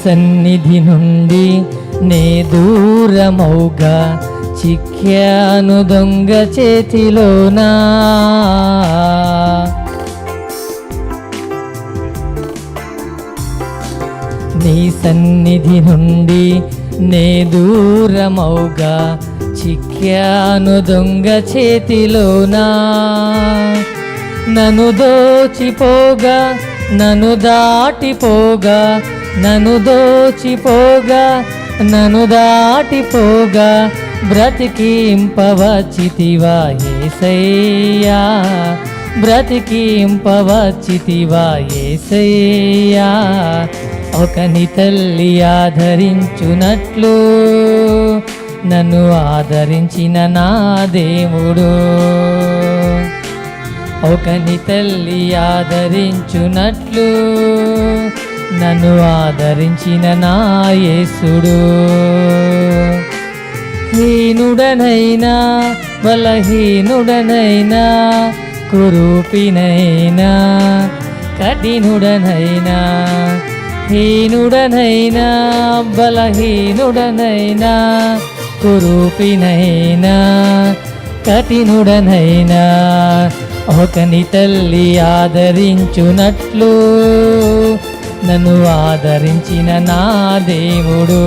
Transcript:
సన్నిధి నుండి నే దూరమౌగా చిక్కాను దొంగ చేతిలోనా. నీ సన్నిధి నుండి నే దూరమౌగా చిక్కాను దొంగ చేతిలోనా. నన్ను దోచిపోగా నన్ను దాటిపోగా నన్ను దోచిపోగా నన్ను దాటిపోగా బ్రతికింపవచ్చితివా యేసయ్యా, బ్రతికింపవచ్చితివా యేసయ్యా. ఒకని తల్లి ఆదరించునట్లు నన్ను ఆదరించిన నా దేవుడు, ఒకని తల్లి ఆదరించునట్లు నన్ను ఆదరించిన నా యేసుడు. హీనుడనైనా బలహీనుడనైనా కురూపినైనా కఠినుడనైనా, హీనుడనైనా బలహీనుడనైనా కురూపినైనా కఠినుడనైనా ఒకని తల్లి ఆదరించునట్లు నన్ను ఆదరించిన నా దేవుడు.